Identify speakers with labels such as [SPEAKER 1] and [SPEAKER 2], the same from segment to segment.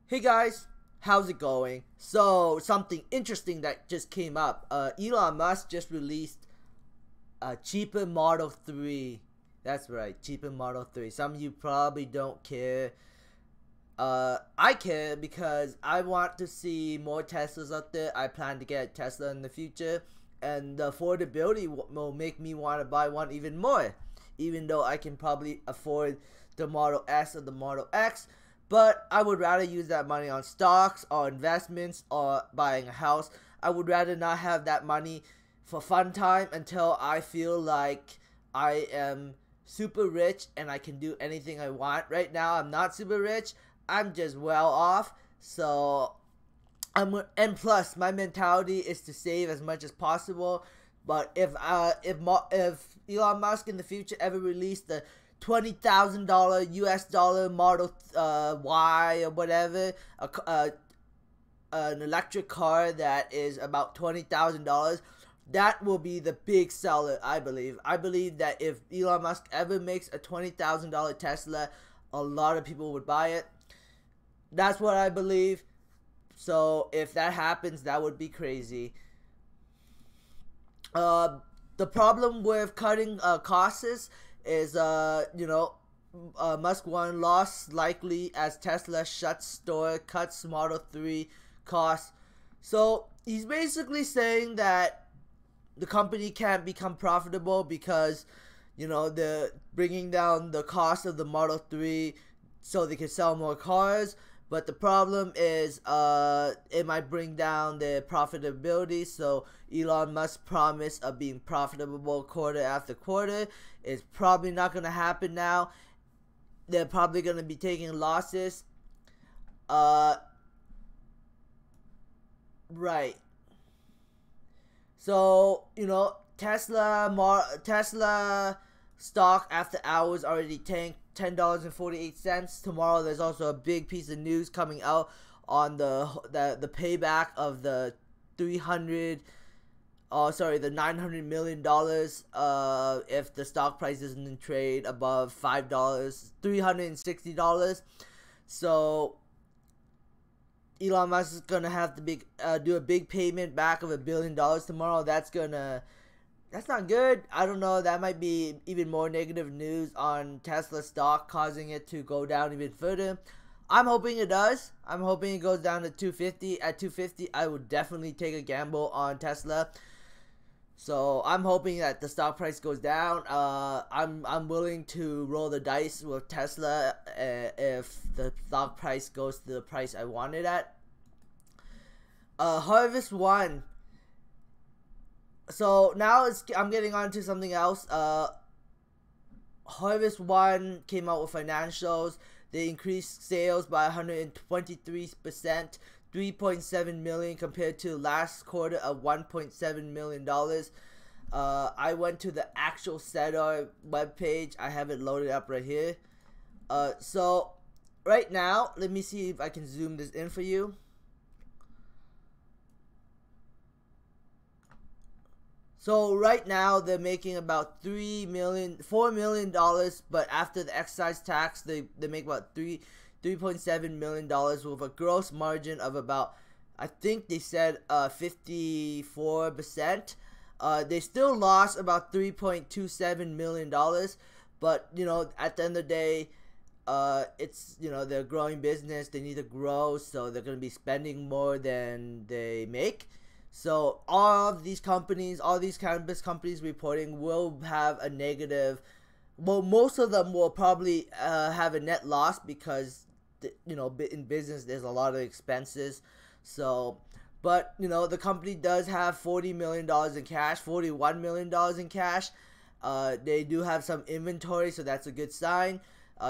[SPEAKER 1] Hey guys, how's it going? So something interesting that just came up. Elon Musk just released a cheaper Model 3. That's right, cheaper Model 3. Some of you probably don't care. I care because I want to see more Teslas out there. I plan to get a Tesla in the future, and the affordability will make me want to buy one even more. Even though I can probably afford the Model S or the Model X, but I would rather use that money on stocks or investments or buying a house. I would rather not have that money for fun time until I feel like I am super rich and I can do anything I want. Right now, I'm not super rich. I'm just well off. So, and plus, my mentality is to save as much as possible. But if Elon Musk in the future ever released the $20,000 US dollar Model Y or whatever, an electric car that is about $20,000, that will be the big seller. I believe that if Elon Musk ever makes a $20,000 Tesla, a lot of people would buy it. That's what I believe. So if that happens, that would be crazy. The problem with cutting costs is Musk won loss likely as Tesla shuts store, cuts Model 3 costs. So he's basically saying that the company can't become profitable because they're bringing down the cost of the Model 3 so they can sell more cars. But the problem is it might bring down their profitability. So Elon Musk's promise of being profitable quarter after quarter is probably not going to happen now. They're probably going to be taking losses. Right. So, Tesla stock after hours already tanked $10.48. Tomorrow there's also a big piece of news coming out on the payback of the $900 million if the stock price isn't in trade above $360. So Elon Musk is gonna have to do a big payment back of $1 billion tomorrow. That's not good. I don't know. That might be even more negative news on Tesla stock, causing it to go down even further. I'm hoping it does. I'm hoping it goes down to 250. At 250, I would definitely take a gamble on Tesla. So I'm hoping that the stock price goes down. I'm willing to roll the dice with Tesla if the stock price goes to the price I want it at. Harvest One. So now I'm getting on to something else. Harvest One came out with financials. They increased sales by 123%, 3.7 million compared to last quarter of $1.7 million. I went to the actual Seller webpage. I have it loaded up right here. So right now, let me see if I can zoom this in for you. So right now they're making about $4 million, but after the excise tax, they make about $3.7 million with a gross margin of about, I think they said 54%. They still lost about $3.27 million, but at the end of the day, it's they're a growing business. They need to grow, so they're gonna be spending more than they make. So all of these companies, all these cannabis companies reporting will have a negative. Well, most of them will probably have a net loss because in business there's a lot of expenses. So, but the company does have $40 million in cash, $41 million in cash. They do have some inventory, so that's a good sign.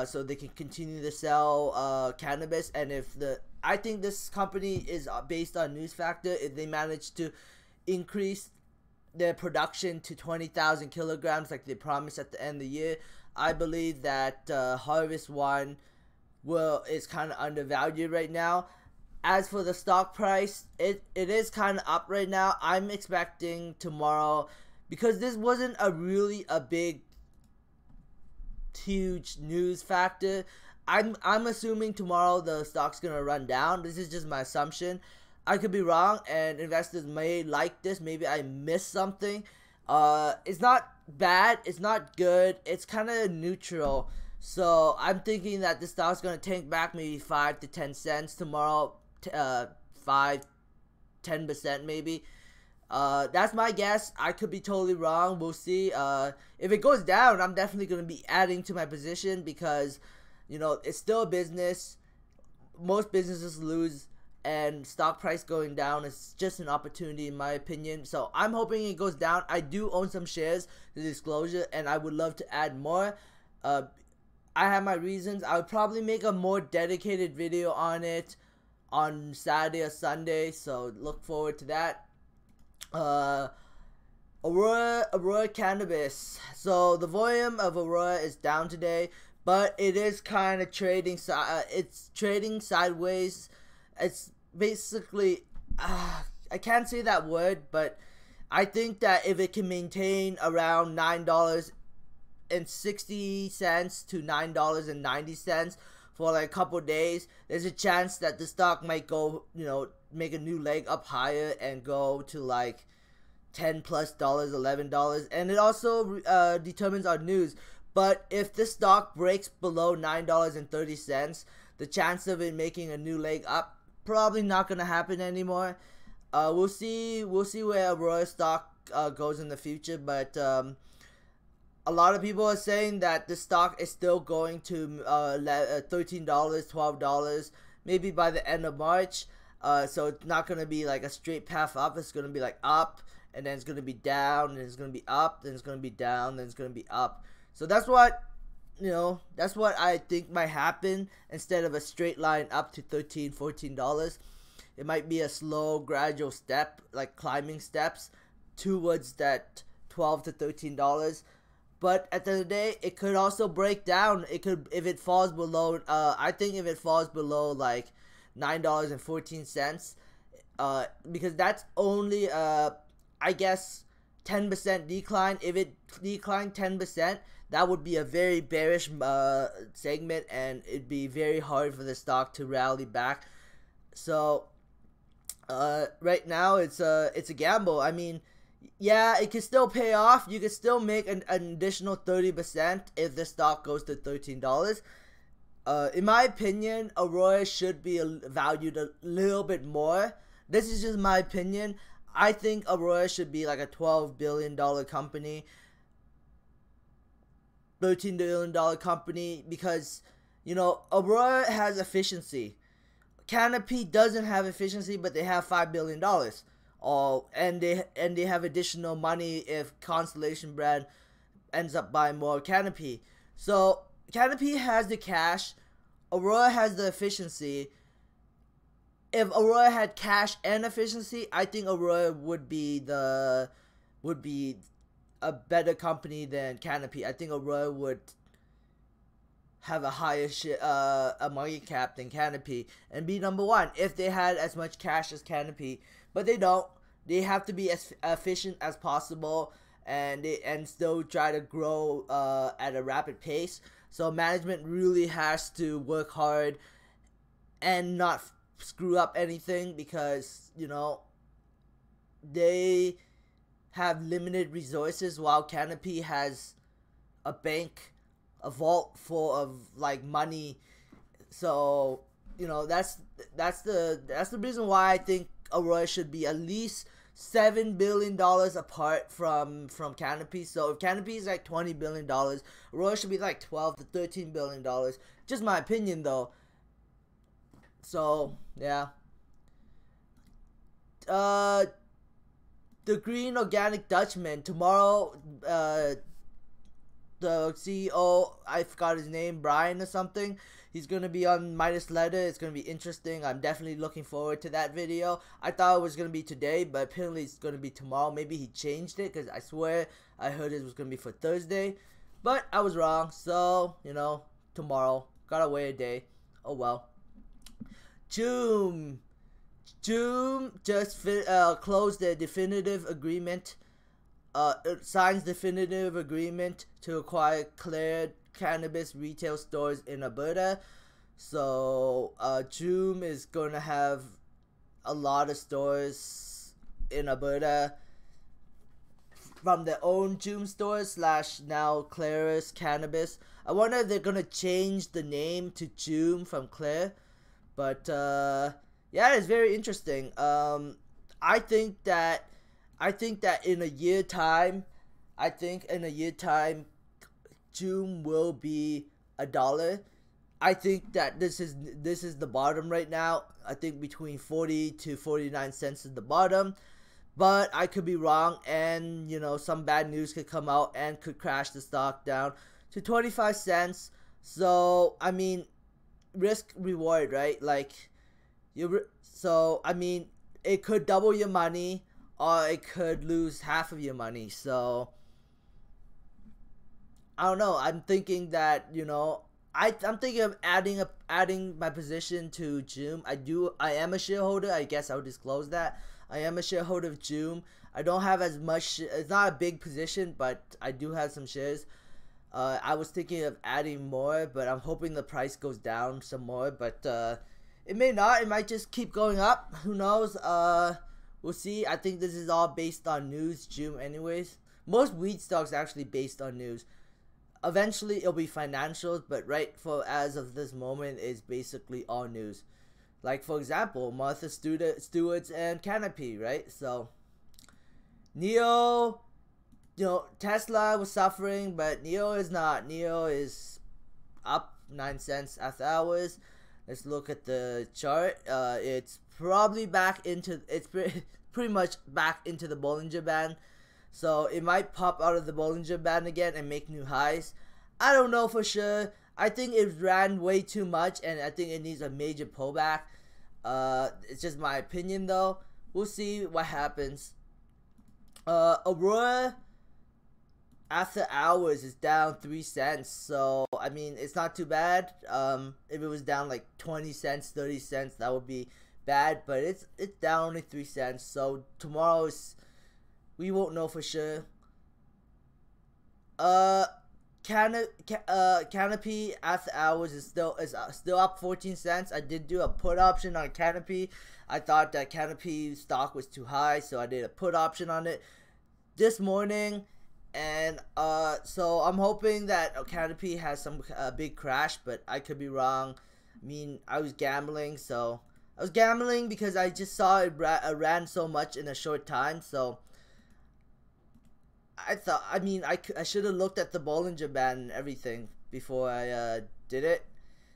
[SPEAKER 1] So they can continue to sell cannabis, and I think this company is based on News Factor. If they manage to increase their production to 20,000 kilograms like they promised at the end of the year, I believe that Harvest One is kind of undervalued right now. As for the stock price, it is kind of up right now. I'm expecting tomorrow, because this wasn't a big huge news factor. I'm assuming tomorrow the stock's gonna run down. This is just my assumption. I could be wrong, and investors may like this. Maybe I missed something. It's not bad. It's not good. It's kind of neutral. So I'm thinking that the stock's gonna tank back maybe 5 to 10 cents tomorrow. 5-10% maybe. That's my guess. I could be totally wrong. We'll see. If it goes down, I'm definitely gonna be adding to my position because, you know, it's still a business. Most businesses lose, and stock price going down is just an opportunity in my opinion. So I'm hoping it goes down. I do own some shares, the disclosure, and I would love to add more. I have my reasons. I would probably make a more dedicated video on it on Saturday or Sunday, so look forward to that. Aurora Cannabis. So the volume of Aurora is down today, but it is kind of trading. It's trading sideways. It's basically, I can't say that word, but I think that if it can maintain around $9.60 to $9.90 for like a couple days, there's a chance that the stock might go, you know, make a new leg up higher and go to like $10+ $11, and it also determines our news. But if the stock breaks below $9.30, the chance of it making a new leg up probably not gonna happen anymore. We'll see where Aurora stock goes in the future, but a lot of people are saying that the stock is still going to $13, $12, maybe by the end of March. So it's not gonna be like a straight path up. It's gonna be like up, and then it's gonna be down, and it's gonna be up, then it's gonna be down, then it's gonna be up. So that's what, you know, that's what I think might happen. Instead of a straight line up to $13, $14, it might be a slow, gradual step, like climbing steps towards that $12 to $13. But at the end of the day, it could also break down. It could, if it falls below, I think if it falls below like $9.14, because that's only I guess 10% decline. If it declined 10%, that would be a very bearish segment, and it'd be very hard for the stock to rally back. So right now it's a gamble. I mean, yeah, it can still pay off. You can still make an additional 30% if the stock goes to $13. In my opinion, Aurora should be valued a little bit more. This is just my opinion. I think Aurora should be like a $12 billion company, $13 billion company, because, you know, Aurora has efficiency. Canopy doesn't have efficiency, but they have $5 billion. And they have additional money if Constellation brand ends up buying more Canopy. So Canopy has the cash, Aurora has the efficiency. If Aurora had cash and efficiency, I think Aurora would be a better company than Canopy. I think Aurora would have a higher a market cap than Canopy and be number one if they had as much cash as Canopy. But they don't. They have to be as efficient as possible, and still try to grow at a rapid pace. So management really has to work hard and not screw up anything, because, you know, they have limited resources, while Canopy has a bank, a vault full of like money. So, you know, that's the reason why I think Aurora should be at least $7 billion apart from Canopy. So if Canopy is like $20 billion, Aurora should be like $12 to $13 billion. Just my opinion though. So yeah. The Green Organic Dutchman tomorrow. The CEO, I forgot his name, Brian or something. He's gonna be on Midas Letter. It's gonna be interesting. I'm definitely looking forward to that video. I thought it was gonna be today, but apparently it's gonna be tomorrow. Maybe he changed it, because I swear I heard it was gonna be for Thursday, but I was wrong. So, you know, tomorrow. Gotta wait a day. Oh well. Joom just closed their definitive agreement. Signs definitive agreement to acquire cleared cannabis retail stores in Alberta. So Joom is going to have a lot of stores in Alberta from their own Joom stores slash now Claris Cannabis. I wonder if they're going to change the name to Joom from Claire. But yeah, it's very interesting. I think that in a year time, Joom will be $1. I think that this is the bottom right now. I think between 40 to 49 cents is the bottom, but I could be wrong, and you know, some bad news could come out and could crash the stock down to 25 cents. So I mean, risk reward, right? Like so I mean, it could double your money or it could lose half of your money. So I don't know. I'm thinking that, you know, I'm thinking of adding my position to Joom. I am a shareholder. I guess I'll disclose that. I am a shareholder of Joom. I don't have as much. It's not a big position, but I do have some shares. I was thinking of adding more, but I'm hoping the price goes down some more. But it may not. It might just keep going up. Who knows? We'll see. I think this is all based on news, Joom anyways. Most weed stocks are actually based on news. Eventually it'll be financials, but as of this moment is basically all news. Like for example, Martha Stewart's and Canopy, right? So Neo, you know, Tesla was suffering, but Neo is not. Neo is up 9 cents after hours. Let's look at the chart. It's probably pretty much back into the Bollinger Band. So it might pop out of the Bollinger Band again and make new highs. I don't know for sure. I think it ran way too much, and I think it needs a major pullback. It's just my opinion though. We'll see what happens. Aurora after hours is down 3 cents. So I mean, it's not too bad. If it was down like 20 cents, 30 cents, that would be bad. But it's down only 3 cents. So tomorrow's, we won't know for sure. Canopy after hours is still up 14 cents. I did do a put option on Canopy. I thought that Canopy stock was too high, so I did a put option on it this morning. And so I'm hoping that Canopy has some big crash, but I could be wrong. I mean, I was gambling, because I just saw it ran so much in a short time. So I thought, I mean, I should have looked at the Bollinger Band and everything before I did it.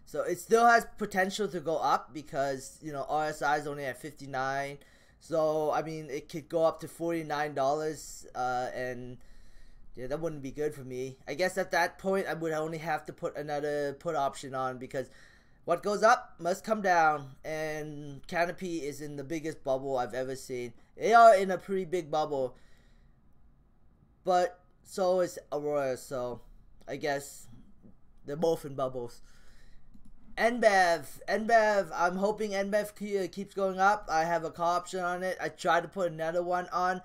[SPEAKER 1] So it still has potential to go up because, you know, RSI is only at 59. So I mean, it could go up to $49, and yeah, that wouldn't be good for me. I guess at that point I would only have to put another put option on, because what goes up must come down, and Canopy is in the biggest bubble I've ever seen. They are in a pretty big bubble, but so is Aurora, so I guess they're both in bubbles. NBEV, I'm hoping NBEV keeps going up. I have a call option on it. I tried to put another one on,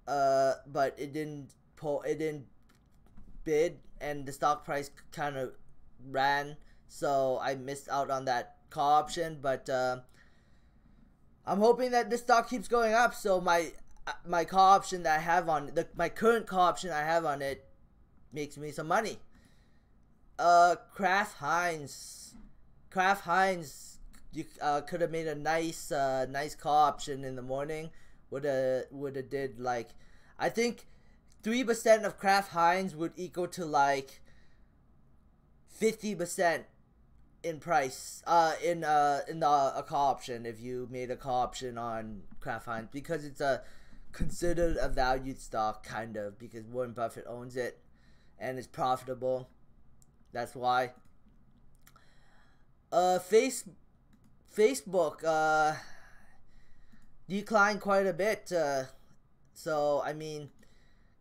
[SPEAKER 1] but it didn't bid, and the stock price kind of ran, so I missed out on that call option. But I'm hoping that this stock keeps going up, so my call option that I have on my current call option I have on it makes me some money. Kraft Heinz, you could have made a nice call option in the morning. Would have did like, I think 3% of Kraft Heinz would equal to like 50% in price in a call option if you made a call option on Kraft Heinz, because it's considered a valued stock, kind of, because Warren Buffett owns it and it's profitable. That's why. Facebook declined quite a bit, so I mean,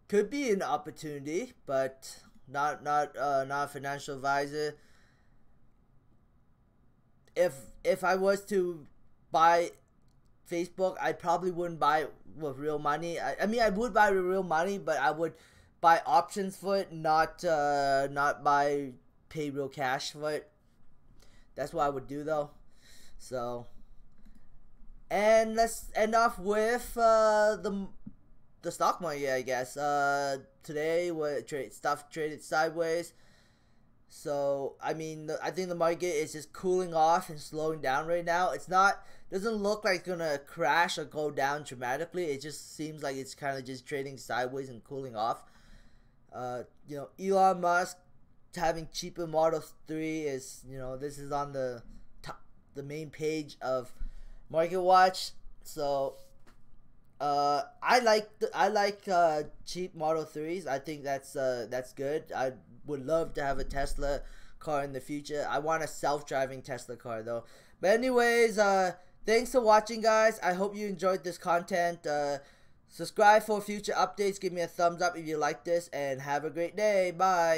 [SPEAKER 1] could be an opportunity, but not a financial advisor. If I was to buy Facebook, I probably wouldn't buy it with real money. I mean, I would buy with real money, but I would buy options for it, not pay real cash for it. That's what I would do though. So, and let's end off with the stock market, I guess. Today stuff traded sideways. So I mean, I think the market is just cooling off and slowing down right now. Doesn't look like it's gonna crash or go down dramatically. It just seems like it's kind of just trading sideways and cooling off. Elon Musk having cheaper Model 3 is, this is on the main page of Market Watch. So I like cheap Model 3s. I think that's good. I would love to have a Tesla car in the future. I want a self-driving Tesla car though. But anyways, thanks for watching, guys. I hope you enjoyed this content. Subscribe for future updates. Give me a thumbs up if you like this, and have a great day. Bye.